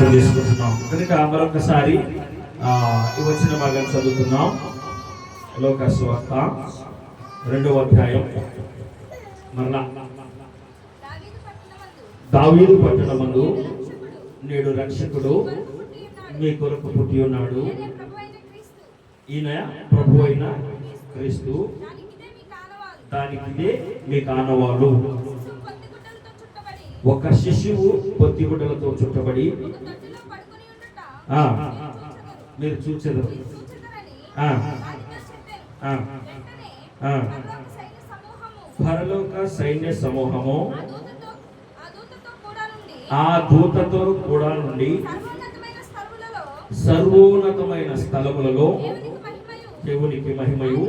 జ్ఞాపకం చేసుకుంటున్నాం కనుక మరొకసారి వచ్చిన భాగం చదువుతున్నాం. లోక సువార్త 2వ అధ్యాయం. మరలా దావీదు పట్టణమందు నేడు రక్షకుడు మీ కొరకు పుట్టి ఉన్నాడు, ఈయన ప్రభు అయిన క్రీస్తు. దానికిదే మీ కానవాలు. ఒక శిశువు పొత్తిగుడ్డలతో చుట్టబడి మీరు చూచెదరు. పరలోక సైన్య సమూహము ఆ దూతతో కూడా నుండి సర్వోన్నతమైన స్థలములలో దేవునికి మహిమయు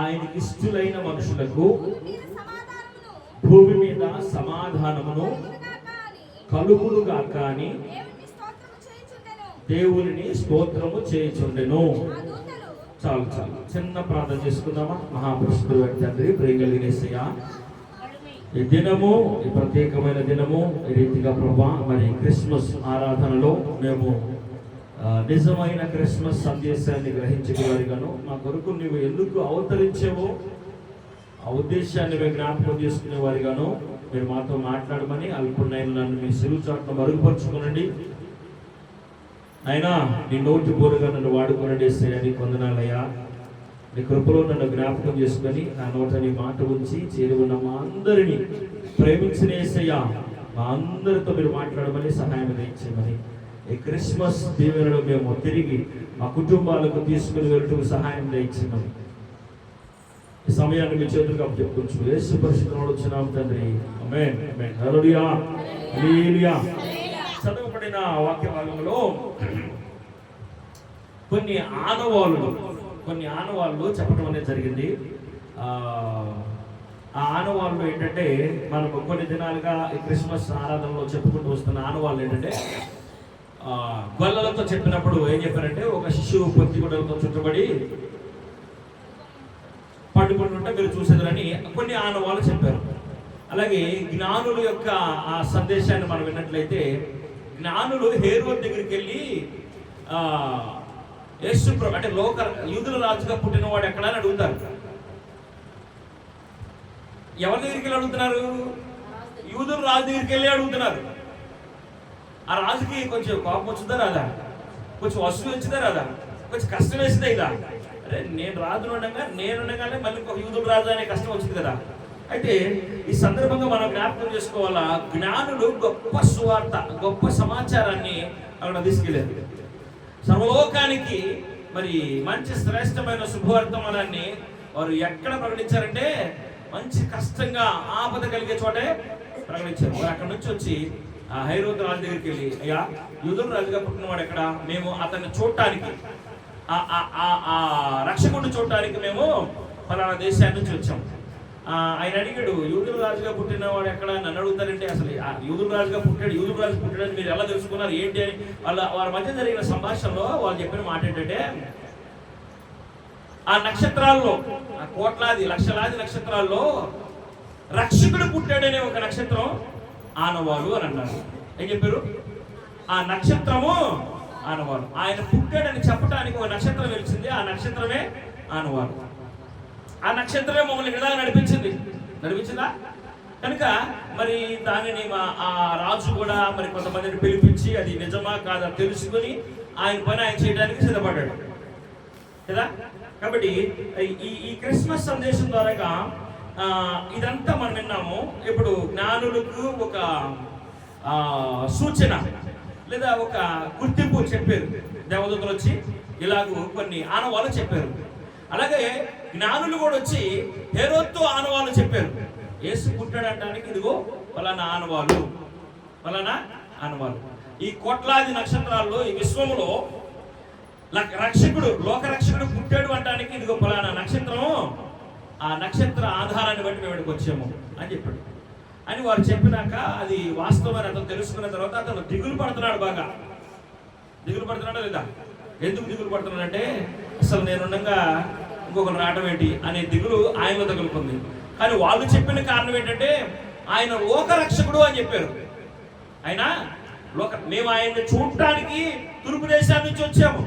ఆయనకి ఇష్టలైన మనుషులకు భూమి మీద సమాధానమును కలుగునుగాక అని దేవుని స్తోత్రము చేయుచుండెను. చాలు చాలు చిన్న ప్రార్థన చేసుకుందామా. మహాపురుషుడు తండ్రి, ప్రేమగలిగిన యేసయ్యా, ఈ దినము, ఈ ప్రత్యేకమైన దినము, ఈ రీతిగా ప్రభా మరి క్రిస్మస్ ఆరాధనలో మేము నిజమైన క్రిస్మస్ సందేశాన్ని గ్రహించగలిగాను. మా కొరకు నీవు ఎందుకు అవతరించావో ఆ ఉద్దేశాన్ని మేము జ్ఞాపకం చేసుకునే వారిగాను మీరు మాతో మాట్లాడమని అల్పునైనా నన్ను మీ సిలువ చాటును మరుగుపరుచుకునండి. అయినా నీ నోటి బోరుగా నన్ను వాడుకునండి. శ్రేయానికి వందనాలయ్యా. నీ కృపలో నన్ను జ్ఞాపకం చేసుకొని నా నోట నీ మాట ఉంచి చేరి ఉన్న మా అందరినీ ప్రేమించిన యేసయ్యా, మా అందరితో మీరు మాట్లాడమని సహాయం దయచేయమని, ఈ క్రిస్మస్ దీవెనలో మేము తిరిగి మా కుటుంబాలకు తీసుకుని వెళ్ళటం సహాయం దయచేయమని ఈ సమయాన్ని మీ చేతులకు అప్పచెప్పుకోవచ్చు. యేసు పరిశుద్ధుడు వచ్చినాం తండ్రి. ఆమేన్ ఆమేన్. హల్లెలూయా హల్లెలూయా. చదవబడిన వాక్య భాగంలో కొన్ని ఆనవాళ్ళు చెప్పడం అనేది జరిగింది. ఆ ఆనవాళ్ళు ఏంటంటే మనం కొన్ని దినాలుగా ఈ క్రిస్మస్ ఆరాధనలో చెప్పుకుంటూ వస్తున్న ఆనవాళ్ళు ఏంటంటే, గొల్లలతో చెప్పినప్పుడు ఏం చెప్పారంటే, ఒక శిశువు పొత్తిగుడ్డలతో చుట్టబడి పండుకుంటుంటే మీరు చూసేదని కొన్ని ఆనవాళ్ళు చెప్పారు. అలాగే జ్ఞానుల యొక్క ఆ సందేశాన్ని మనం విన్నట్లయితే, జ్ఞానులు హేరోదు దగ్గరికి వెళ్ళి యేసు అంటే యూదుల రాజుగా పుట్టినవాడు ఎక్కడ అని అడుగుతారు. ఎవరి దగ్గరికి వెళ్ళి అడుగుతున్నారు? యూదుల రాజు దగ్గరికి వెళ్ళి అడుగుతున్నారు. ఆ రాజుకి కొంచెం కోపం వచ్చిందా రాదా? కొంచెం వస్తువు వచ్చిందా రాదా? కొంచెం కష్టం వేసిందా ఇదా? అరే నేను రాజు నేనుండగానే మళ్ళీ ఒక యూదుల రాజు అనే కష్టం వచ్చింది కదా. అయితే ఈ సందర్భంగా మనం జ్ఞాపకం చేసుకోవాలా, జ్ఞానులు గొప్ప సువార్త, గొప్ప సమాచారాన్ని అక్కడ తీసుకెళ్ళారు. సర్వలోకానికి మరి మంచి శ్రేష్టమైన శుభవర్తమానాన్ని వారు ఎక్కడ ప్రకటించారంటే, మంచి కష్టంగా ఆపద కలిగే చోటే ప్రకటించారు. వారు అక్కడ నుంచి వచ్చి ఆ హేరోదు రాజు దగ్గరికి వెళ్ళి, అయ్యా యూదుల రాజుగా పుట్టినవాడు ఎక్కడ? మేము అతన్ని చూడటానికి, ఆ రక్షకుడిని చూడటానికి మేము ఫలానా దేశాన్ని నుంచి వచ్చాం. ఆయన అడిగాడు, యూదుల రాజుగా పుట్టినవాడు ఎక్కడ నన్ను అడుగుతారంటే, అసలు యూదుల రాజు పుట్టాడని మీరు ఎలా తెలుసుకున్నారు ఏంటి అని వారి మధ్య జరిగిన సంభాషణలో వాళ్ళు చెప్పిన మాట ఏంటంటే, ఆ నక్షత్రాల్లో, ఆ కోట్లాది లక్షలాది నక్షత్రాల్లో రక్షకుడు పుట్టాడనే ఒక నక్షత్రం ఆనవాలు అని అన్నారు. ఏం చెప్పారు? ఆ నక్షత్రము ఆనవాలు. ఆయన పుట్టాడని చెప్పడానికి ఒక నక్షత్రం వెలిచింది, ఆ నక్షత్రమే ఆనవాలు. ఆ నక్షత్రమే మమ్మల్ని విధానం నడిపించిందా? కనుక మరి దానిని ఆ రాజు కూడా మరి కొంతమందిని పిలిపించి అది నిజమా కాదా తెలుసుకుని ఆయన పని ఆయన చేయడానికి సిద్ధపడ్డాడు కదా. కాబట్టి ఈ క్రిస్మస్ సందేశం ద్వారా ఇదంతా మనం విన్నాము. ఇప్పుడు జ్ఞానులకు ఒక సూచన లేదా ఒక గుర్తింపు చెప్పారు. దేవదూతలు వచ్చి ఇలాగూ కొన్ని ఆనవాళ్ళు చెప్పారు. అలాగే జ్ఞానులు కూడా వచ్చి హేరోదుతో ఆనవాళ్ళు చెప్పారు. యేసు పుట్టాడటానికి ఇదిగో ఫలానా ఆనవాళ్ళు. ఈ కోట్లాది నక్షత్రాల్లో ఈ విశ్వములో లోక రక్షకుడు పుట్టాడు అంటానికి ఇదిగో ఫలానా నక్షత్రం, ఆ నక్షత్ర ఆధారాన్ని బట్టి మేము ఇక్కడికి వచ్చాము అని చెప్పాడు. అని వారు చెప్పినాక అది వాస్తవమని అతను తెలుసుకున్న తర్వాత అతను దిగులు పడుతున్నాడు. బాగా దిగులు పడుతున్నాడా లేదా? ఎందుకు దిగులు పడుతున్నాడంటే, అసలు నేనుండగా ఇంకొకరు రావడం ఏంటి అనే దిగులు ఆయనలో తగులుకుంది. కానీ వాళ్ళు చెప్పిన కారణం ఏంటంటే, ఆయన లోకరక్షకుడు అని చెప్పారు. ఆయన మేము ఆయన్ని చూడటానికి తూర్పు దేశాల నుంచి వచ్చాము.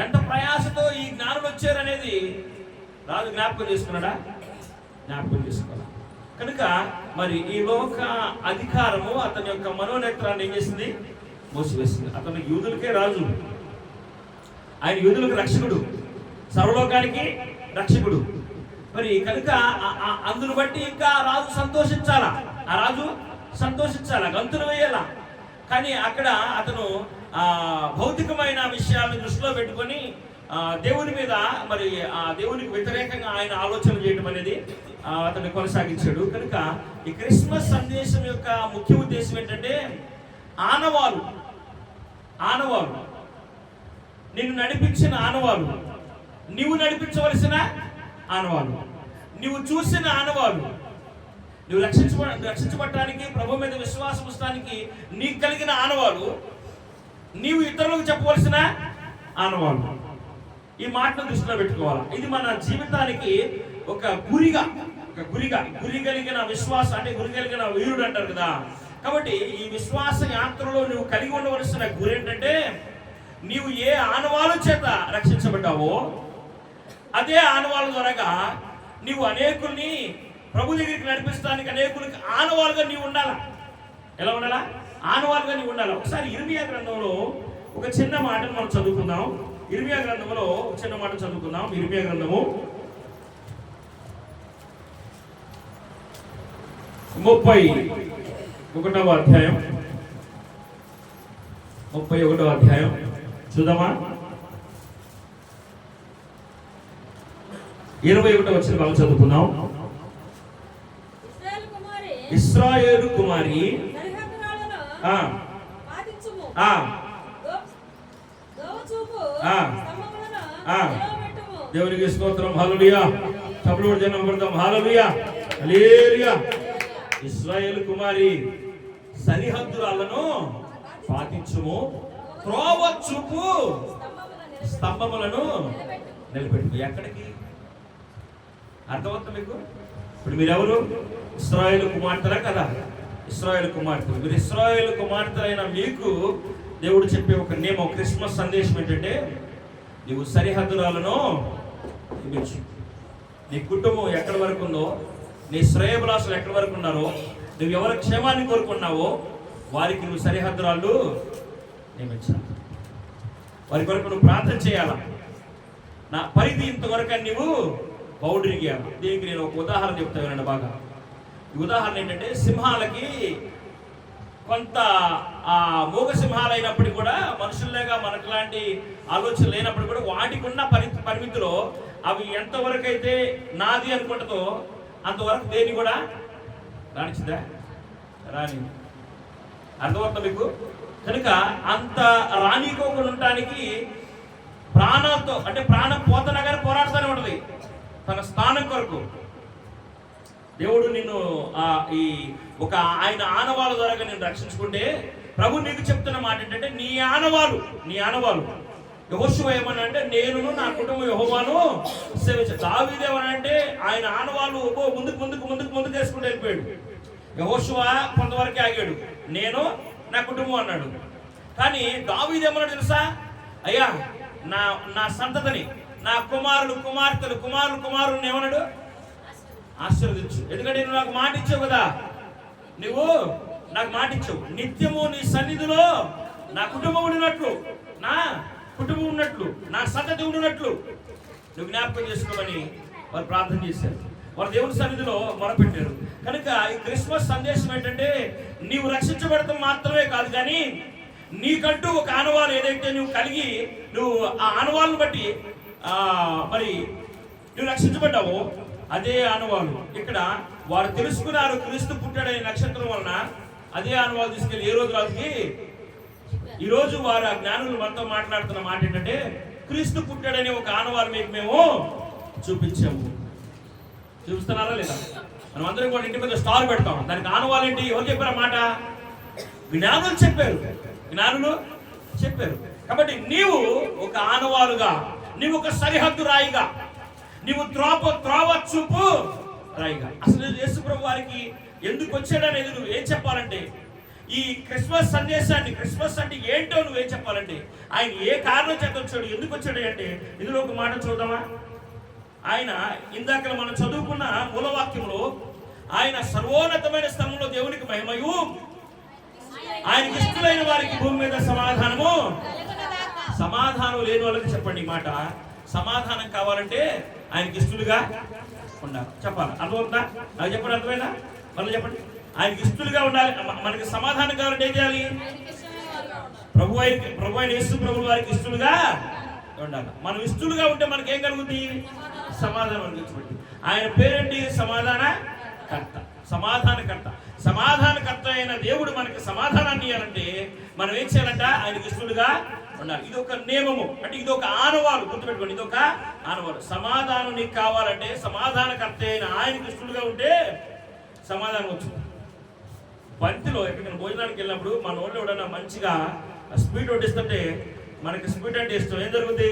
ఎంత ప్రయాసతో ఈ జ్ఞానులు వచ్చారనేది రాజు జ్ఞాపకం చేసుకున్నాడా? జ్ఞాపకం చేసుకోవాలా. కనుక మరి ఈ లోక అధికారము అతని యొక్క మనోనేత్రాన్ని ఏం చేసింది? మోసివేసింది. అతను యూదులకే రాజు, ఆయన యూదులకు రక్షకుడు, సర్వలోకానికి రక్షకుడు. మరి కనుక అందును బట్టి ఇంకా రాజు సంతోషించాలా, ఆ రాజు సంతోషించాలా, గంతులు వేయాలా. కానీ అక్కడ అతను భౌతికమైన విషయాలను దృష్టిలో పెట్టుకొని దేవుని మీద మరి ఆ దేవునికి వ్యతిరేకంగా ఆయన ఆలోచన చేయడం అనేది అతన్ని కొనసాగించాడు. కనుక ఈ క్రిస్మస్ సందేశం యొక్క ముఖ్య ఉద్దేశం ఏంటంటే ఆనవాలు, నిన్ను నడిపించిన ఆనవాలు, నీవు నడిపించవలసిన ఆనవాలు, నీవు చూసిన ఆనవాలు, నువ్వు రక్షించబడటానికి ప్రభు మీద విశ్వాసం ఉంచడానికి నీకు కలిగిన ఆనవాలు, నీవు ఇతరులకు చెప్పవలసిన ఆనవాలు. ఈ మాటను దృష్టిలో పెట్టుకోవాలి. ఇది మన జీవితానికి ఒక గురి కలిగిన విశ్వాసం, అంటే గురి కలిగిన వీరుడు అంటారు కదా. కాబట్టి ఈ విశ్వాస యాత్రలో నువ్వు కలిగి ఉండవలసిన గురి ఏంటంటే నీవు ఏ ఆనవాలు చేత రక్షించబడ్డావో అదే ఆనవాళ్ళ ద్వారాగా నీవు అనేకుల్ని ప్రభు దగ్గరికి నడిపించడానికి అనేకులకి ఆనవాలుగా నీవు ఉండాలా. ఎలా ఉండాలా? ఆనవాలుగా నీవు ఉండాలా. ఒకసారి ఇర్మియా గ్రంథంలో ఒక చిన్న మాటను మనం చదువుకుందాం. ఇర్మియా గ్రంథంలో ఒక చిన్న మాట చదువుకుందాం. ఇర్మియా గ్రంథము 31వ అధ్యాయం, 31వ అధ్యాయం చూద్దామా? 21వ వచనం బాగా చదువుకుందాం. ఇశ్రాయేలు కుమారి దేవునికి స్తోత్రం. హల్లెలూయా. చప్పట్లు కొట్టి జనం కొడదాం. హల్లెలూయా, హల్లెలూయా. ఇశ్రాయేలు కుమారి సరిహద్దులను పాటించుము, త్రోవ చూపు స్తంభములను నిలబెట్టు. ఎక్కడికి? అర్థమవుతుంది మీకు? ఇప్పుడు మీరెవరు? ఇశ్రాయేలు కుమార్తెలా కదా? ఇశ్రాయేలు కుమార్తెలు. మీరు ఇశ్రాయేలు కుమార్తెలైన మీకు దేవుడు చెప్పే ఒక నియమం, క్రిస్మస్ సందేశం ఏంటంటే నీవు సరిహద్దులను నియమించు. నీ కుటుంబం ఎక్కడి వరకు ఉందో, నీ శ్రేయభిలాషులు ఎక్కడి వరకు ఉన్నారో, నువ్వు ఎవరి క్షేమాన్ని కోరుకున్నావో వారికి నువ్వు సరిహద్దురాళ్ళు నియమించాలి. వారి కొరకు నువ్వు ప్రార్థన చేయాలా. నా పరిధి ఇంతవరకు అని నువ్వు బౌండరీ గీయాలి. దీనికి నేను ఒక ఉదాహరణ చెప్తాను బాగా. ఈ ఉదాహరణ ఏంటంటే సింహాలకి కొంత మూగ సింహాలు అయినప్పటికీ కూడా మనుషుల్లాగా మనకు లాంటి ఆలోచన లేనప్పుడు కూడా వాటికి ఉన్న పరిమితిలో అవి ఎంతవరకు అయితే నాది అనుకుంటుందో అంతవరకు దేన్ని కూడా రానిచ్చిందా? రాని. అర్థమవుతుంది మీకు? కనుక అంత రానికోకుండా ఉండటానికి ప్రాణంతో, అంటే ప్రాణం పోతున్నా కానీ పోరాడుతూనే ఉంటుంది తన స్థానం కొరకు. దేవుడు నిన్ను ఈ ఒక ఆయన ఆనవాళ్ళ ద్వారా నేను రక్షించుకుంటే ప్రభు నీకు చెప్తున్న మాట ఏంటంటే నీ ఆనవాలు యెహోషువ ఏమన్నా అంటే నేను నా కుటుంబం యెహోవాను సేవించాను. దావీదు ఏమన్నా అంటే ఆయన ఆనవాళ్ళు ముందుకు వేసుకుంటూ వెళ్ళిపోయాడు. యెహోషువ కొంతవరకే ఆగాడు, నేను నా కుటుంబం అన్నాడు. కానీ దావీదు ఏమన్నాడు తెలుసా? అయ్యా నా సంతతిని, నా కుమారుని ఏమన్నాడు? ఆశీర్వదించు. ఎందుకంటే నువ్వు నాకు మాట ఇచ్చావు కదా, నువ్వు నాకు మాట ఇచ్చావు, నిత్యము నీ సన్నిధిలో నా కుటుంబం ఉన్నట్లు, నా సంతతి ఉన్నట్లు నువ్వు జ్ఞాపకం చేసుకోమని వారు ప్రార్థన చేశారు. వారు దేవుని సన్నిధిలో మొరపెట్టారు. కనుక ఈ క్రిస్మస్ సందేశం ఏంటంటే నీవు రక్షించబడటం మాత్రమే కాదు, కానీ నీకంటూ ఒక ఆనవాలు ఏదైతే నువ్వు కలిగి నువ్వు ఆ ఆనవాళ్ళను బట్టి మరి నువ్వు రక్షించబడ్డావో అదే ఆనవాలు. ఇక్కడ వారు తెలుసుకున్నారు క్రీస్తు పుట్టాడనే నక్షత్రం వలన. అదే ఆనవాలు తీసుకెళ్ళి ఏ రోజు రాజుకి ఈ రోజు వారు ఆ జ్ఞానులు మనతో మాట్లాడుతున్న మాట ఏంటంటే క్రీస్తు పుట్టాడనే ఒక ఆనవాలు మీకు మేము చూపించాము. చూపిస్తున్నారా లేదా? మనం అందరం కూడా ఇంటి మీద స్టార్ పెడతాం. దానికి ఆనవాలు ఏంటి? ఎవరు చెప్పారు మాట? జ్ఞానులు చెప్పారు. కాబట్టి నీవు ఒక ఆనవాలుగా, నీవు ఒక సరిహద్దు రాయిగా, నీవు త్రోవ చూపు రాయిగా. అసలు యేసు ప్రభు వారికి ఎందుకు వచ్చాడనేది నువ్వు ఏం చెప్పాలంటే ఈ క్రిస్మస్ సందేశాన్ని, క్రిస్మస్ అంటే ఏంటో నువ్వేం చెప్పాలంటే, ఆయన ఏ కారణం చేత వచ్చాడు, ఎందుకు వచ్చాడు అంటే, ఇందులో ఒక మాట చూద్దామా. ఆయన ఇందాక మనం చదువుకున్న మూలవాక్యంలో, ఆయన సర్వోన్నతమైన స్థలంలో దేవునికి మహిమయు, ఆయనకి ఇష్టమైన వారికి భూమి మీద సమాధానము. సమాధానం లేని వాళ్ళకి చెప్పండి ఈ మాట. సమాధానం కావాలంటే ఆయనకి ఇష్టలుగా ఉండాలి. చెప్పాలి, అర్థమవుతుందా? నాకు చెప్పండి, అర్థమైనా? మళ్ళీ చెప్పండి. ఆయనకి ఇష్టలుగా ఉండాలి. మనకి సమాధానం కావాలంటే ఏం చేయాలి? ప్రభు అయిన యేసు ప్రభు వారికి ఇష్టలుగా ఉండాలి. మనం ఇష్టలుగా ఉంటే మనకేం కలుగుతుంది? సమాధానం కలుగుతుంది. ఆయన పేరేంటి? సమాధానకర్త. సమాధానకర్త. సమాధానకర్త అయిన దేవుడు మనకి సమాధానాన్ని ఇవ్వాలంటే మనం ఏం చేయాలంట? ఆయనకి ఇష్టలుగా ఉండాలి. ఇది ఒక నియమము, అంటే ఇది ఒక ఆనవాలు. గుర్తుపెట్టుకోండి, ఇది ఒక ఆనవాలు. సమాధానం నీకు కావాలంటే సమాధానకర్త అయిన ఆయనకి ఇష్టలుగా ఉంటే సమాధానం వచ్చింది. పంక్తిలో ఎక్కడికైనా భోజనానికి వెళ్ళినప్పుడు మన ఊళ్ళో ఎవడన్నా మంచిగా స్వీట్ వడ్డిస్తుంటే, మనకి స్వీట్ అంటే ఇష్టం, ఏం జరుగుతుంది?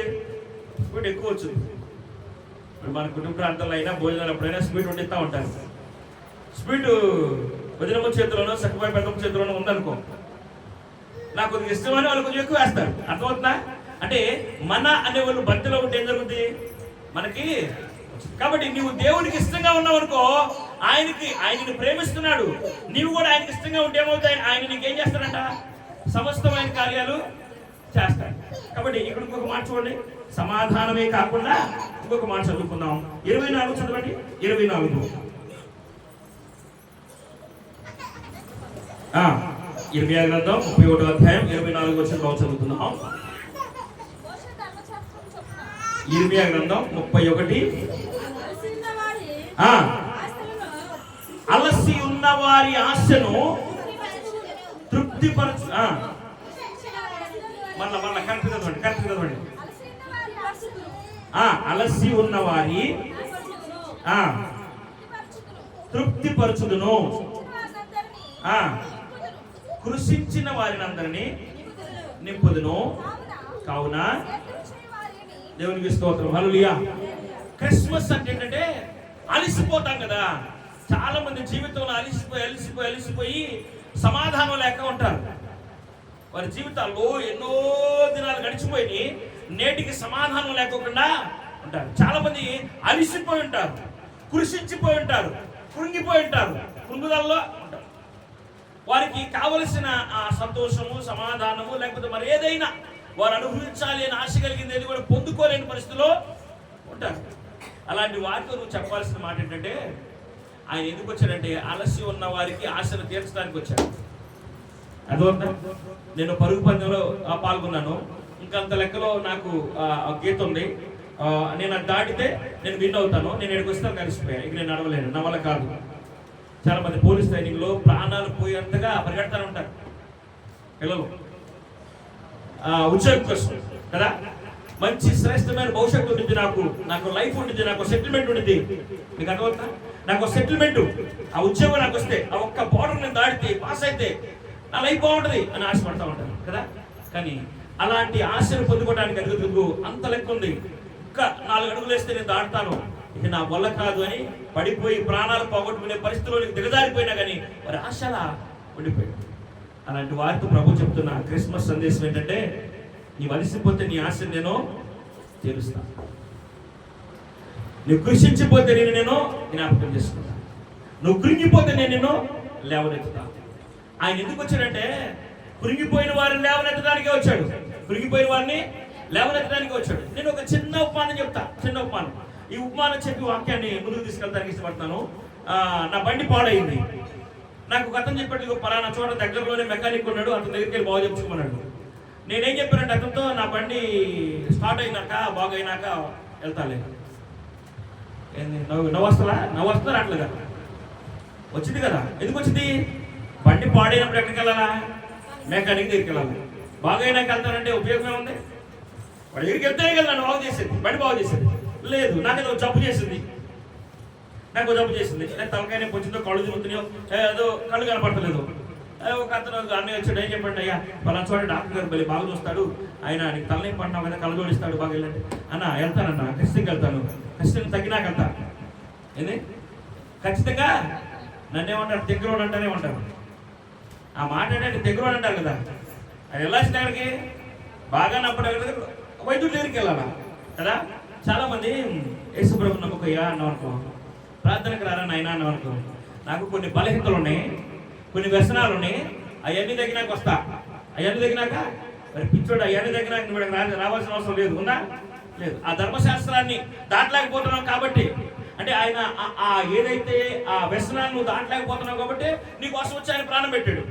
స్వీట్ ఎక్కువ వచ్చింది. ఇప్పుడు మన కుటుంబ ప్రాంతాల్లో అయినా భోజనాలు ఎప్పుడైనా స్వీట్ వడ్డిస్తూ ఉంటారు. స్వీట్ వదినమ్మ చేతిలోనో సక్కబాయి పెద్దమ్మ చేతిలోనో ఉందనుకో, నాకు కొద్దిగా ఇష్టమని వాళ్ళు కొంచెం ఎక్కువ వేస్తారు. అర్థమవుతుందా? అంటే మన అనే వాళ్ళు భక్తిలో ఉంటే ఏం జరుగుతుంది మనకి. కాబట్టి నువ్వు దేవునికి ఇష్టంగా ఉన్నావు అనుకో, ఆయనని ప్రేమిస్తున్నాడు, నీవు కూడా ఆయనకి ఇష్టంగా ఉంటే ఏమవుతాయి? ఆయన నీకేం చేస్తాడంట? సమస్తమైన కార్యాలు చేస్తాడు. కాబట్టి ఇక్కడ ఇంకొక మాట చూడండి, సమాధానమే కాకుండా ఇంకొక మాట చదువుకుందాం. 24 చదవండి. 24 ఇర్మియా గ్రంథం 31వ అధ్యాయం 24వ వచనం చదువుకుందాం. ఇర్మియా గ్రంథం 31. అలసి ఉన్న వారి ఆశను తృప్తిపరచు. మళ్ళా కరెక్ట్ చదవండి. అలసి ఉన్న వారి తృప్తిపరచుదును, కృషించిన వారిని అందరినీ నింపుదును. కావున దేవునికి స్తోత్రం. హల్లెలూయా. క్రిస్మస్ అంటే ఏంటంటే అలసిపోతాం కదా. చాలా మంది జీవితంలో అలసిపోయి సమాధానం లేక ఉంటారు. వారి జీవితాల్లో ఎన్నో దినాలు గడిచిపోయి నేటికి సమాధానం లేకుండా ఉంటారు. చాలా మంది అలసిపోయి ఉంటారు, కృషించిపోయి ఉంటారు, కృంగిపోయి ఉంటారు, కృంగుదల్లో ఉంటారు. వారికి కావలసిన ఆ సంతోషము, సమాధానము, లేకపోతే మరి ఏదైనా వారు అనుభవించాలి అని ఆశ కలిగింది ఏది కూడా పొందుకోలేని పరిస్థితిలో ఉంటారు. అలాంటి వారితో నువ్వు చెప్పాల్సిన మాట ఏంటంటే, ఆయన ఎందుకు వచ్చాడంటే అలసి ఉన్న వారికి ఆశను తీర్చడానికి వచ్చాడు. అదొక నేను పరుగు పందెంలో పాల్గొన్నాను. ఇంకంత లెక్కలో నాకు గీత ఉంది. నేను అది దాటితే నేను విన్ అవుతాను. నేను ఇక్కడికి వస్తాను, కలిసిపోయాను. ఇక నేను నడవలేను, నా వల్ల కాదు. చాలా మంది పోలీస్ ట్రైనింగ్లో ప్రాణాలు పోయేంతగా పరిగెడతానే ఉంటారు పిల్లలు, ఉద్యోగం కోసం కదా. మంచి శ్రేష్టమైన భవిష్యత్తు ఉంటుంది, నాకు లైఫ్ ఉంటుంది, నాకు సెటిల్మెంట్ ఉంటుంది. మీకు అర్థమవుతా? నాకు సెటిల్మెంట్, ఆ ఉద్యోగం నాకు వస్తే, ఆ ఒక్క బోర్డర్ నేను దాటితే, పాస్ అయితే నా లైఫ్ బాగుంటుంది అని ఆశపడతా ఉంటాను కదా. కానీ అలాంటి ఆశను పొందుకోవడానికి అడుగుతుంది అంత లెక్క ఉంది. ఇంకా 4 అడుగులు వేస్తే నేను దాటుతాను, ఇక నా వల్ల కాదు అని పడిపోయి ప్రాణాలు పోగొట్టుకునే పరిస్థితుల్లోకి దిగజారిపోయినా కానీ వారి ఆశలా ఉండిపోయింది. అలాంటి వారితో ప్రభు చెప్తున్న క్రిస్మస్ సందేశం ఏంటంటే, నీ అలసిపోతే నీ ఆశ నేను తీరుస్తాను, నువ్వు కృషించిపోతే నేను జ్ఞాపకం చేసుకుంటాను, నువ్వు కృంగిపోతే నేను లేవనెత్తుతాను. ఆయన ఎందుకు వచ్చాడంటే కృంగిపోయిన వారిని లేవనెత్తడానికే వచ్చాడు. కృంగిపోయిన వారిని లేవనెత్తడానికి వచ్చాడు. నేను ఒక చిన్న ఉపమానం చెప్తా, చిన్న ఉపమానం. ఈ ఉపమానం చెప్పి వాక్యాన్ని ముందుకు తీసుకెళ్తానికి ఇష్టపడతాను. నా బండి పాడైంది. నాకు ఒక అతను చెప్పాడు, పలానా చోట దగ్గరలోనే మెకానిక్ ఉన్నాడు, అతని దగ్గరికి వెళ్ళి బాగు చెప్పుకోమన్నాడు. నేనేం చెప్పానంటే అతనితో, నా బండి స్టార్ట్ అయినాక బాగు అయినాక వెళ్తాలే. నవ్వొస్తా రావట్లేదా? వచ్చింది కదా. ఎందుకు వచ్చింది? బండి పాడైనప్పుడు ఎక్కడికి వెళ్ళాలా? మెకానిక్ దగ్గరికి వెళ్ళాలి. బాగా అయినాక వెళ్తానంటే ఉపయోగం ఏముంది? వాడి దగ్గరికి వెళ్తేనే కదా నన్ను బాగు చేసేది, బండి బాగు చేసేది. లేదు, నాకేదో జబ్బు చేసింది, నేను తలకాయ వచ్చిందో, కళ్ళు తిరుగుతున్నాయో, ఏదో కళ్ళు కనపడతలేదు. ఒక అతను అన్నయ్య వచ్చాడు, ఏం చెప్పండి అయ్యా పలానా చోట డాక్టర్ గారు మళ్ళీ బాగా చూస్తాడు, ఆయన నీకు తలనొప్పి పడినావు కదా, కళ్ళు జోడిస్తాడు, బాగా వెళ్ళండి అన్న. వెళ్తానన్నా, ఖచ్చితంగా వెళ్తాను, ఖచ్చితంగా తగ్గినాక వెళ్తా. ఏంది ఖచ్చితంగా? నన్నేమంటారు? దగ్గర అంటానే ఉంటారు. ఆ మాట అంటే తెగురు అంటారు కదా, అది వెళ్ళాల్సిన దగ్గరికి బాగా నప్పటి వైద్యుడి దగ్గరికి వెళ్ళాలా కదా. చాలామంది యేసుప్రభు నమ్మకయ్యా అన్నాం అనుకో, ప్రార్థనకు రారా నాయన అన్నాం అనుకో, నాకు కొన్ని బలహీనతలు ఉన్నాయి, కొన్ని వ్యసనాలు ఉన్నాయి, అవన్నీ తగ్గినాక వస్తా, అవన్నీ తగ్గినాక మరి పిచ్చోడు అవన్నీ తగ్గినాక నువ్వు రావాల్సిన అవసరం లేదు, ఉందా లేదు. ఆ ధర్మశాస్త్రాన్ని దాటలేకపోతున్నావు కాబట్టి, అంటే ఆయన ఏదైతే ఆ వ్యసనాన్ని నువ్వు దాటలేకపోతున్నావు కాబట్టి నీకోసం వచ్చి ఆయన ప్రాణం పెట్టాడు.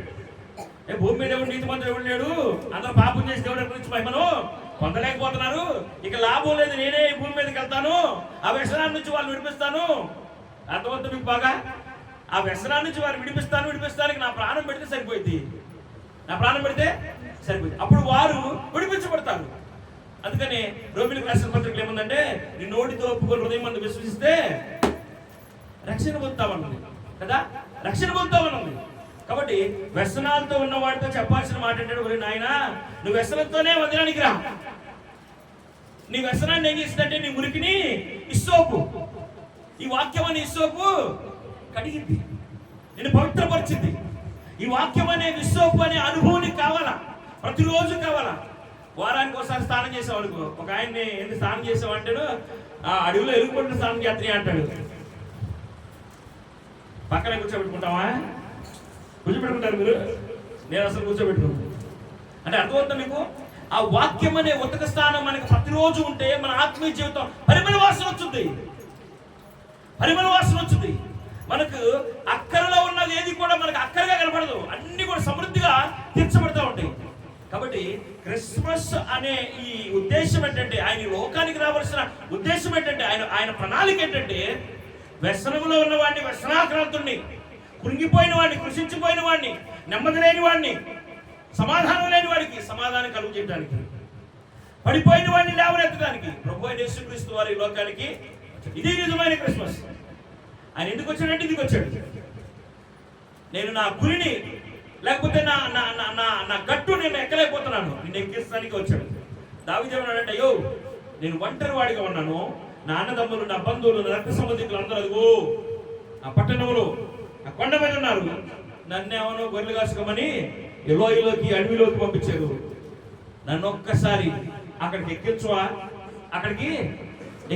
భూమి మీద ఎవరు నీతిమంతుడు ఎవరు లేడు, అందరూ పాపం చేసి దేవుడి గురించి మహిమను పొందలేకపోతున్నారు, ఇక లాభం లేదు, నేనే ఈ భూమి మీదకి వెళ్తాను, ఆ వ్యసనాన్ని నుంచి వాళ్ళు విడిపిస్తాను. అర్థమవుతుంది మీకు బాగా? ఆ వ్యసనాన్ని నుంచి వారు విడిపిస్తానికి నా ప్రాణం పెడితే సరిపోయింది, నా ప్రాణం పెడితే సరిపోయింది, అప్పుడు వారు విడిపించబడతారు. అందుకని రోమిలికి రాసిన పత్రికలు ఏముందంటే, నీ నోటితో ఒప్పుకొని హృదయం మందు విశ్వసిస్తే రక్షణ పొందుతామన్నది కదా, రక్షణ పొందుతామన్నది. కాబట్టి వ్యసనాలతో ఉన్న వాడితో చెప్పాల్సిన మాట ఏంటంటే, నాయన నువ్వు వ్యసనంతోనే మందిరానికి రా, నీ వ్యసనాన్ని ఏం చేసిందంటే నీ మురికిని ఇస్సోపు, ఈ వాక్యం అనే ఇస్సోపు కడిగింది, నేను పవిత్రపరిచింది. ఈ వాక్యం అనే ఇస్సోపు అనే అనుభవం నీకు కావాలా, ప్రతిరోజు కావాలా. వారానికి ఒకసారి స్నానం చేసేవాడు. ఒక ఆయన్ని ఎందుకు స్నానం చేసేవాంటాడు, ఆ అడవిలో ఎలుగుబంటి స్నానం చేస్తాయి అంటాడు. పక్కన కూర్చోబెట్టుకుంటావా? కూర్చోబెట్టుకుంటారు మీరు? నేను అసలు కూర్చోబెట్టుకుంటాను. అంటే అర్థమవుతుంది మీకు? ఆ వాక్యం అనే ఉతక స్థానం మనకి ప్రతిరోజు ఉంటే మన ఆత్మీయ జీవితం పరిమళ వాసన వచ్చింది, పరిమళ వాసన వచ్చింది. మనకు అక్కరలో ఉన్నది ఏది కూడా మనకు అక్కరగా కనపడదు, అన్ని కూడా సమృద్ధిగా తీర్చబడుతూ ఉంటాయి. కాబట్టి క్రిస్మస్ అనే ఈ ఉద్దేశం ఏంటంటే, ఆయన లోకానికి రావాల్సిన ఉద్దేశం ఏంటంటే, ఆయన ప్రణాళిక ఏంటంటే, వ్యసనంలో ఉన్నవాడిని, వ్యసనాక్రాంతుడిని, కృంగిపోయిన వాడిని, కృషించిపోయిన వాడిని, నెమ్మది లేని వాడిని, సమాధానం లేని వాడికి సమాధానం కలుగు చేయడానికి, పడిపోయిన వాడిని లేవనెత్తడానికి ప్రభువైన యేసుక్రీస్తు వారి లోకానికి. ఇది నిజమైన క్రిస్మస్. ఆయన ఎందుకు వచ్చాడంటే ఇందుకు వచ్చాడు. నేను నా గురిని లేకపోతే నా నా నా నా గట్టు నేను ఎక్కలేకపోతున్నాను, నేను ఎక్కిస్తానికి వచ్చాడు. దావీదు ఏమన్నాడంటే, అయ్యో నేను ఒంటరి వాడిగా ఉన్నాను, నా అన్నదమ్ములు, నా బంధువులు, నా రక్త సంబంధికులు అందరూ అదిగో ఆ పట్టణంలో ఆ కొండ మీద ఉన్నారు, నన్నేమనో గొర్రెలు కాసుకోమని ఎలోయిలోకి, అడవిలోకి పంపించారు. నన్ను ఒక్కసారి అక్కడికి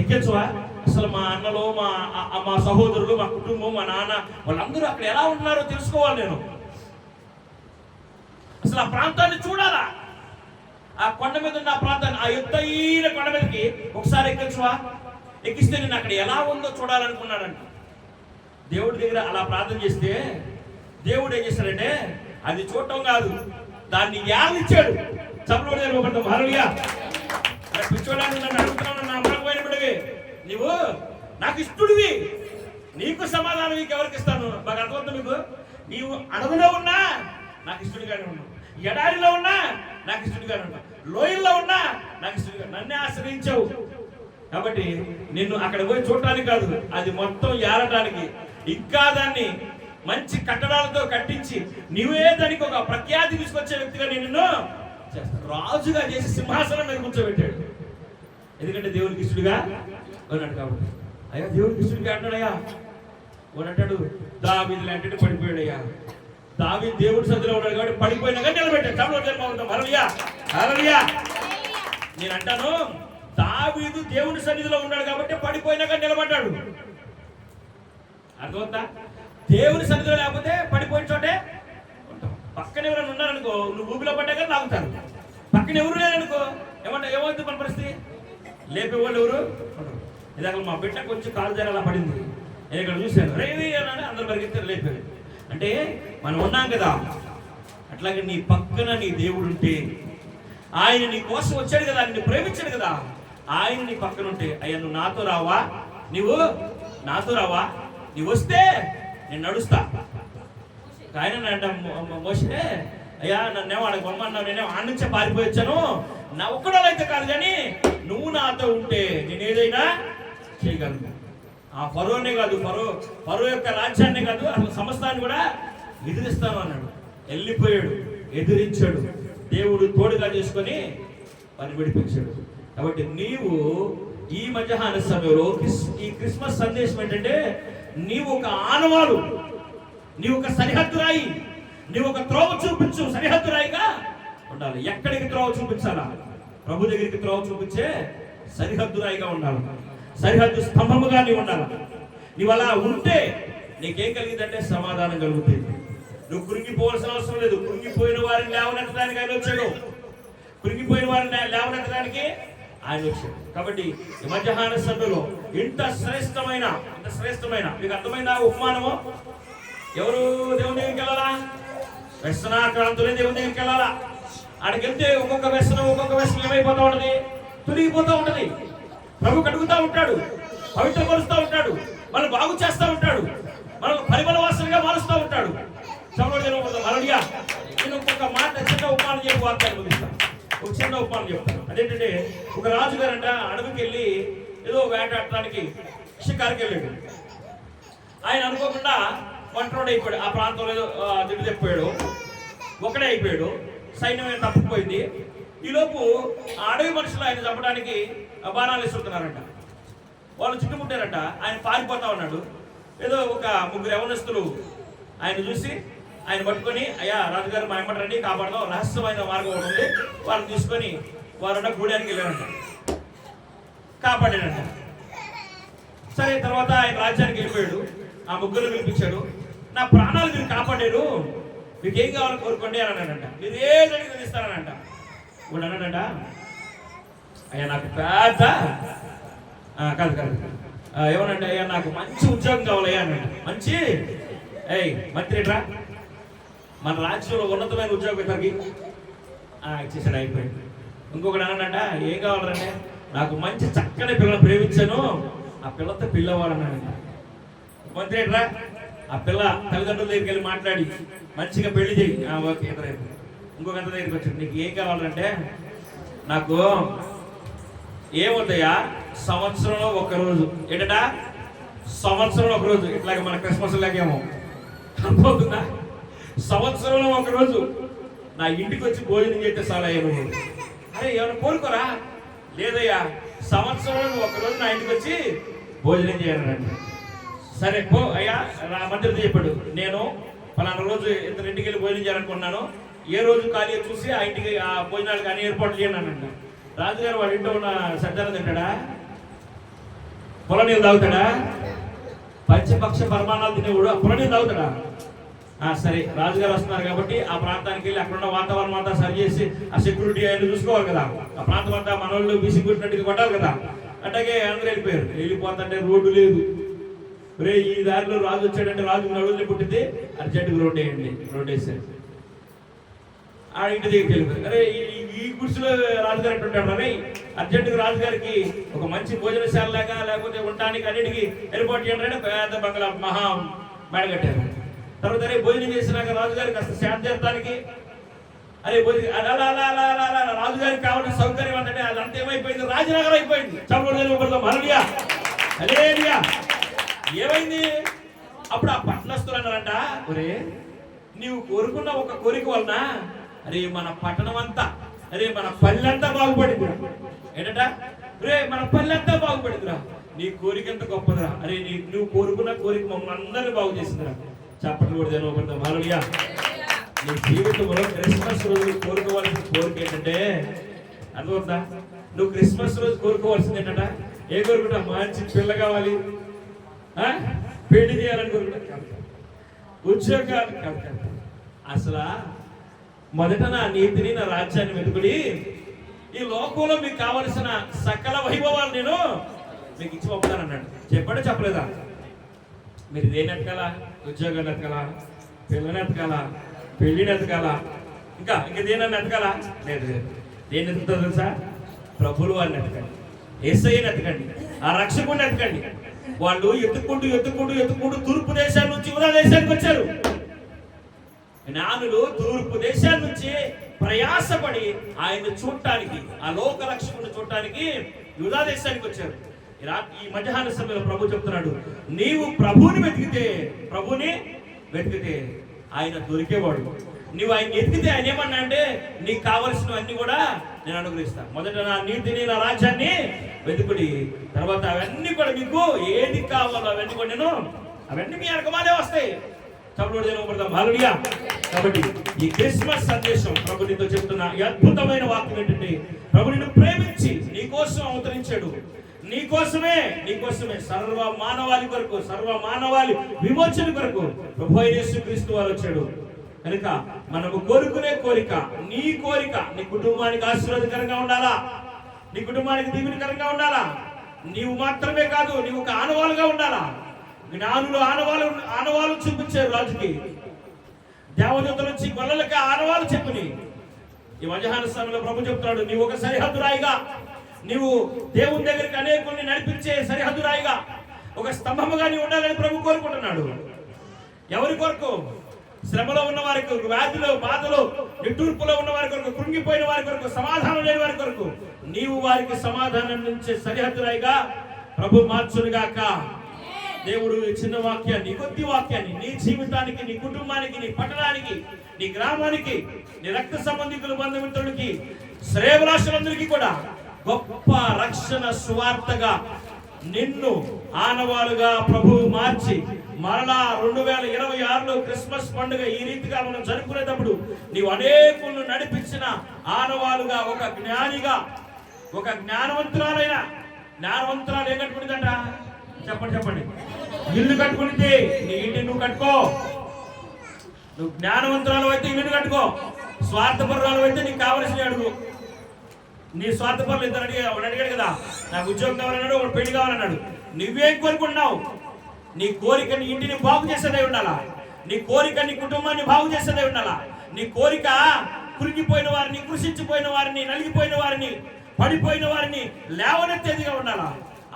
ఎక్కించవా? అసలు మా అన్నలు, మా సహోదరులు, మా కుటుంబం, మా నాన్న వాళ్ళందరూ అక్కడ ఎలా ఉన్నారో తెలుసుకోవాలి నేను. అసలు ఆ ప్రాంతాన్ని చూడాలా, ఆ కొండ మీద ఉన్న ఆ ప్రాంతాన్ని, ఆ ఎత్తైన కొండ మీదకి ఒకసారి ఎక్కిస్తే నేను అక్కడ ఎలా ఉందో చూడాలనుకున్నాడంట. దేవుడి దగ్గర అలా ప్రార్థన చేస్తే దేవుడు ఏం చేశాడంటే, అది చూడటం కాదు, దాన్ని యాదిచ్చాడు. చప్పట్లు హల్లెలూయా. పిచ్చోడానికి నన్ను అడుగుతున్నాను, నా అమ్మకపోయిన బిడ్డవి, నీవు నాకు ఇష్టడివి, నీకు సమాధానం ఎవరికి ఇస్తాను? బాగా అర్థమవుతుంది మీకు? నీవు అడవిలో ఉన్నా నాకు ఇష్టడిగానే ఉన్నావు, ఎడారిలో ఉన్నా నాకు ఇష్టడిగానే ఉన్నావు, లోయల్లో ఉన్నా నాకు ఇష్టడిగా, నన్నే ఆశ్రయించావు. కాబట్టి నిన్ను అక్కడ పోయి చూడటానికి కాదు, అది మొత్తం ఏరటానికి, ఇంకా దాన్ని మంచి కట్టడాలతో కట్టించి నీవే దానికి ఒక ప్రఖ్యాతి తీసుకొచ్చే వ్యక్తిగా నేను నిన్ను చేస్తాను. రాజుగా చేసి సింహాసనం మీద కూర్చోబెట్టాడు. ఎందుకంటే దేవునికి ఇష్టడుగా ఉన్నాడు కాబట్టి. అయ్యా దేవునికి ఇష్టడుగా అంటాడయ్యా వాడు అంటాడు, దావీదు అంటే పడిపోయాడయ్యా. దావీదు దేవుడి సన్నిధిలో ఉన్నాడు కాబట్టి పడిపోయినాక నిలబెట్టాడు. హల్లెలూయా. నేను అంటాను, దావీదు దేవుని సన్నిధిలో ఉన్నాడు కాబట్టి పడిపోయినాక నిలబడ్డాడు. అర్థమవుతా? దేవుని సన్నిధిలో లేకపోతే పడిపోయిన చోటే ఉంటాం. పక్కన ఎవరైనా ఉన్నారనుకో, నువ్వు ఊపిలో పడ్డాక లాగుతారు. పక్కన ఎవరు లేరనుకో ఏమవుతుంది మన పరిస్థితి? లేపే వాళ్ళు ఎవరు? ఇదాక మా బిడ్డ కొంచెం కాలు జారి అలా పడింది, నేను ఇక్కడ చూశాను, రేవి అని అందరు పరిగెత్తారు, లేపారు. అంటే మనం ఉన్నాం కదా, అట్లాగే నీ పక్కన నీ దేవుడు ఉంటే, ఆయన నీ కోసం వచ్చాడు కదా, నిన్ను ప్రేమించాడు కదా, ఆయన నీ పక్కన ఉంటే, అయ్యా నువ్వు నాతో రావా, నీవు వస్తే నేను నడుస్తా. ఆయన అంట మోసే, అయ్యా నన్నేమో ఆడ కొనమన్నావు, నేనేమో ఆడ నుంచే పారిపోయి వచ్చాను, నా ఒక్కడో అయితే కాదు, కానీ నువ్వు నాతో ఉంటే నేను ఏదైనా చేయగలను. ఆ ఫరోనే కాదు, ఫరో యొక్క రాజ్యాన్ని కాదు, అసలు సమస్తాన్ని కూడా ఎదిరిస్తాను అన్నాడు. వెళ్ళిపోయాడు, ఎదిరించాడు, దేవుడు తోడుగా చేసుకొని వారిని విడిపించాడు. కాబట్టి నీవు ఈ మధ్యాహ్న సమయంలో ఈ క్రిస్మస్ సందేశం ఏంటంటే, నీవు ఒక ఆనవాలు, నీవు ఒక సరిహద్దు రాయి, నీవు ఒక త్రోవ చూపించు, సరిహద్దు రాయిగా ఉండాలి. ఎక్కడికి త్రోవ చూపించాలా? ప్రభు దగ్గరికి త్రోవ చూపించే సరిహద్దు రాయిగా ఉండాలి, సరిహద్దు స్తంభముగా నీవు ఉండాలి. నీవు అలా ఉంటే నీకేం కలిగిందంటే సమాధానం కలుగుతుంది. నువ్వు కృంగిపోవాల్సిన అవసరం లేదు. కృంగిపోయిన వారిని లేవనెత్తడానికి ఆయన వచ్చాడు, కృంగిపోయిన వారిని లేవనెత్తడానికి ఆయన వచ్చాడు. కాబట్టి ఈ మధ్యాహ్న సభలో ఇంత శ్రేష్టమైన మీకు అర్థమైన ఉపమానము. ఎవరు దేవుని దగ్గరికి వెళ్ళాలా? వ్యసనాక్రాంతులే దేవుని దగ్గరికి వెళ్ళాలా. ఆడికి వెళ్తే ఒక్కొక్క వ్యసనం ఏమైపోతా ఉంటది? తొలగిపోతూ ఉంటది. ప్రభు కడుగుతూ ఉంటాడు, పవిత్రపరుస్తూ ఉంటాడు, మనం బాగు చేస్తూ ఉంటాడు, మనం పరిమళ వాసనగా మారుస్తూ ఉంటాడు. అలడియా నేను ఒక్కొక్క మాట చిన్న ఉపమానం చెప్పి వార్తలు ముగిస్తాను. ఒక చిన్న ఉపమానం చెప్తాను. అదేంటంటే ఒక రాజుగారంట అడవికి వెళ్ళి ఏదో వేటాడటానికి షికారుకి వెళ్ళాడు. ఆయన అనుకోకుండా ఒంటరోడు అయిపోయాడు. ఆ ప్రాంతంలో ఏదో దిడ్డు తెప్పిపోయాడు, ఒకడే అయిపోయాడు. సైన్యం తప్పిపోయింది. ఈలోపు ఆ అడవి మనుషులు ఆయన చంపడానికి బాణాలు ఇస్తున్నారంట. వాళ్ళు చుట్టుముట్టారంట. ఆయన పారిపోతా ఉన్నాడు. ఏదో ఒక ముగ్గురు యవనస్తులు ఆయన చూసి ఆయన పట్టుకొని, అయ్యా రాజుగారు మా ఎమ్మటండి, కాపాడదాం, రహస్యమైన మార్గం ఒకటి ఉంది, వాళ్ళని తీసుకొని వారు గూడానికి వెళ్ళారంట. కాపాడాడంట. సరే తర్వాత ఆయన రాజ్యానికి వెళ్ళిపోయాడు. ఆ ముగ్గురు పిలిపించాడు. నా ప్రాణాలు మీరు కాపాడారు, మీకు ఏం కావాలో కోరుకోండి అని అన్నాడంట. మీరు ఏం అడిగి ఇస్తారనంట. ఇప్పుడు అన్నాడంట, అయ్యా నాకు పెద్ద కాదు ఏమనంటే, అయ్యా నాకు మంచి ఉద్యోగం కావాలయ్యా అన్నాడు. మంచి మంత్రిట్రా, మన రాజ్యంలో ఉన్నతమైన ఉద్యోగం ఇతరికి ఇచ్చేసాడు, అయిపోయింది. ఇంకొకటి అన్నాడంట, ఏం కావాలంటే, నాకు మంచి చక్కని పిల్లని ప్రేమించాను, ఆ పిల్లతో పిల్లవాడన్నాడంట. మంత్రిట్రా, ఆ పిల్ల తల్లిదండ్రుల దగ్గరికి వెళ్ళి మాట్లాడి మంచిగా పెళ్లి చేయి. ఓకే. ఇంకొక అంత దగ్గరికి వచ్చాడు, నీకు ఏం కావాలంటే, నాకు ఏమవుతాయా సంవత్సరంలో ఒక్కరోజు, ఏంటా సంవత్సరంలో ఒకరోజు, ఇట్లాగే మన క్రిస్మస్ లాగేమో అనుకోతుందా, సంవత్సరంలో ఒకరోజు నా ఇంటికి వచ్చి భోజనం చేస్తే చాలా నువ్వు. అరే ఏమైనా కోరుకోరా? లేదయ్యా, సంవత్సరంలో ఒకరోజు నా ఇంటికి వచ్చి భోజనం చేయాలంటే. సరే పో అయ్యా. మంత్రితో చెప్పాడు, నేను పలానా రోజు ఇతని ఇంటికి వెళ్ళి భోజనం చేయాలనుకున్నాను, ఏ రోజు ఖాళీ చూసి ఆ ఇంటికి ఆ భోజనాలు కానీ ఏర్పాటు చేయనంట. రాజుగారు వాడి ఇంట్లో ఉన్న సజ్జానం తింటాడా? పొల నీళ్ళు తాగుతాడా? పంచపక్ష పరమాణాలు తినేవాడు పొల నీళ్ళు తాగుతాడా? సరే, రాజుగారు వస్తున్నారు కాబట్టి ఆ ప్రాంతానికి వెళ్ళి అక్కడ ఉన్న వాతావరణం అంతా సరి చేసి ఆ సెక్యూరిటీ ఆయన చూసుకోవాలి కదా. ఆ ప్రాంతం అంతా మన వాళ్ళు బీసీ కొట్టినట్టుగా కొట్టాలి కదా. అట్లాగే అందరూ వెళ్ళిపోయారు. వెళ్ళిపోతుంటే రోడ్డు లేదు. రే ఈ దారిలో రాజు వచ్చాడంటే రాజు నడువులు పుట్టింది, అర్జెంటుగా రోడ్డు వేయండి. రోడ్డు వేసారు. ఆ ఇంటి దగ్గరికి వెళ్ళిపోయారు. అరే ఈ గుడిసెలో రాజుగారు అంటుంటాడు, అరే అర్జెంటుగా రాజుగారికి ఒక మంచి భోజనశాల లాగా లేకపోతే ఉండటానికి అన్నిటికీ ఏర్పాటు చేయండి. పెద్ద బంగ్లా మహా మేడగట్టారు. తర్వాత అరే భోజనం చేసినాక రాజుగారికి కాస్త శాంతి చేస్తానికి, అరే రాజుగారికి కావాల్సిన సౌకర్యం అంటే అదంతా ఏమైపోయింది? రాజనగరం అయిపోయింది. చదువుడియా అలేరియా ఏమైంది? అప్పుడు ఆ పట్టణస్తులు అన్నారంట, ఒరే నీవు కోరుకున్న ఒక కోరిక వలన అరే మన పట్టణం అంతా, అరే మన పల్లెంతా బాగుపడిందిరా. ఏంటంట? రే మన పల్లెంతా బాగుపడిందిరా. నీ కోరిక ఎంత గొప్పదిరా. అరే నువ్వు కోరుకున్న కోరిక మమ్మల్ని అందరినీ బాగు చేసిందిరా. చప్పట్లు కూడా జనపడతాం. హల్లెలూయా. నీ జీవితంలో క్రిస్మస్ రోజు కోరుకోవాల్సిన కోరిక ఏంటంటే అర్థమవుతుందా? నువ్వు క్రిస్మస్ రోజు కోరుకోవాల్సింది ఏంటంట? ఏ కోరుకుంటా? మంచి పిల్ల కావాలి, పెళ్లి చేయాలని కోరుకుంటా, ఉద్యోగాలు కాదు. అసలు మొదట నా నీతిని నా రాజ్యాన్ని వెతుకుడి, ఈ లోకంలో మీకు కావలసిన సకల వైభవాలు నేను మీకు ఇచ్చి పంపుతానన్నాడు. చెప్పాడా చెప్పలేదా? మీరు దేని ఎతకాలా? ఉద్యోగాన్ని ఎతకాలా? పిల్లని ఎతకాలా? పెళ్లిని ఎతకాలా? ఇంకా దేనన్నా ఎతకాలా? లేదు. దేన్ని ఎతుకుతుందో తెలుసా? ప్రభులు వారిని ఎతకండి, యేసయ్యని ఎతకండి, ఆ రక్షకుడిని ఎతకండి. వాళ్ళు ఎత్తుకుంటూ తూర్పు దేశాల నుంచి ఉదా దేశానికి వచ్చారు. జ్ఞానులు తూర్పు దేశాల నుంచి ప్రయాసపడి ఆయన చూడటానికి, ఆ లోక రక్షకుడిని చూడటానికి యూదా దేశానికి వచ్చారు. ఈ మధ్యాహ్న సమయంలో ప్రభు చెప్తున్నాడు, నీవు ప్రభువుని వెతికితే ఆయన దొరికేవాడు. నువ్వు ఆయన ఎతికితే ఆయన ఏమన్నా అంటే నీకు కావలసినవన్నీ కూడా నేను అనుగ్రహిస్తాను. మొదట నా నీతిని నా రాజ్యాన్ని వెతుకుడి, తర్వాత అవన్నీ కూడా మీకు ఏది కావాలో అవన్నీ కూడా అవన్నీ మీ వెనకమాలే వస్తాయి. చప్పుడు హల్లెలూయా. కాబట్టి ఈ క్రిస్మస్ సందేశం ప్రభు నీతో చెప్తున్న ఈ అద్భుతమైన వాక్యం ఏంటంటే, ప్రభు నిన్ను ప్రేమించి నీ కోసం అవతరించాడు. నీకోసమే సర్వ మానవాళి కొరకు, సర్వ మానవాళి విమోచన కొరకు ప్రభు అయిన యేసుక్రీస్తు వారు వచ్చాడు. కనుక మనము కోరుకునే కోరిక, నీ కుటుంబానికి ఆశీర్వాదకరంగా ఉండాలా, నీ కుటుంబానికి దీవెనకరంగా ఉండాలా. నీవు మాత్రమే కాదు, నీవు ఒక ఆనవాలుగా ఉండాలా. జ్ఞానులు ఆనవాలు చూపించారు రాజుకి. దేవదూతల నుంచి గొల్లలకి ఆనవాలు చెప్పుని ఈ మధ్యాహ్న సమయంలో ప్రభు చెప్తున్నాడు, నీవు ఒక సరిహద్దు రాయిగా, నీవు దేవుని దగ్గరికి అనేకుల్ని నడిపించే సరిహద్దు రాయిగా, ఒక స్తంభముగా నీవు ఉండాలని ప్రభు కోరుకుంటున్నాడు. ఎవరి కొరకు? శ్రమలో ఉన్న వారి కొరకు, వ్యాధిలో, బాధలో, నిట్టూర్పులో ఉన్న వారి కొరకు, కృంగిపోయిన వారి కొరకు, సమాధానం లేని వారి కొరకు నీవు వారికి సమాధానం నుంచే సరిహద్దు రాయిగా ప్రభు మార్చునుగాక. దేవుడు చిన్న వాక్యాన్ని, కొద్ది వాక్యాన్ని నీ జీవితానికి, నీ కుటుంబానికి, నీ పట్టణానికి, నీ గ్రామానికి, నీ రక్త సంబంధికుల బంధుమిత్రులకి, శ్రేయభిలాషులందరికీ కూడా గొప్ప రక్షణ సువార్తగా నిన్ను ఆనవాలుగా ప్రభువు మార్చి మరలా 2026లో క్రిస్మస్ పండుగ ఈ రీతిగా మనం జరుపుకునేటప్పుడు నీవు అనేకులను నడిపించిన ఆనవాలుగా, ఒక జ్ఞానిగా, ఒక జ్ఞానవంతురాలు ఏం కట్టుకునిదంట? చెప్పండి. ఇల్లు కట్టుకునితే నీ ఇంటిని నువ్వు కట్టుకో. నువ్వు జ్ఞానవంతురాలు అయితే ఇల్లుని కట్టుకో. స్వార్థపరురాలు అయితే నీకు కావలసిన అడుగు. నీ స్వార్థపరులు ఇద్దరు అడిగాడు కదా, నాకు ఉద్యోగం కావాలన్నాడు, ఒక పెళ్లి కావాలన్నాడు. నువ్వేం కోరుకుంటున్నావు? నీ కోరిక నీ ఇంటిని బాగు చేసేదే ఉండాలా, నీ కోరిక నీ కుటుంబాన్ని బాగు చేసేదే ఉండాలా. నీ కోరిక కురిగిపోయిన వారిని, కృషించిపోయిన వారిని, నలిగిపోయిన వారిని, పడిపోయిన వారిని లేవనెత్తేదిగా ఉండాలా.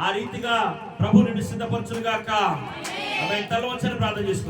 ఆ రీతిగా ప్రభు నిన్ను సిద్ధపరచునుగాక. ఆమె తల వంచని ప్రార్థన చేసుకుంటాం.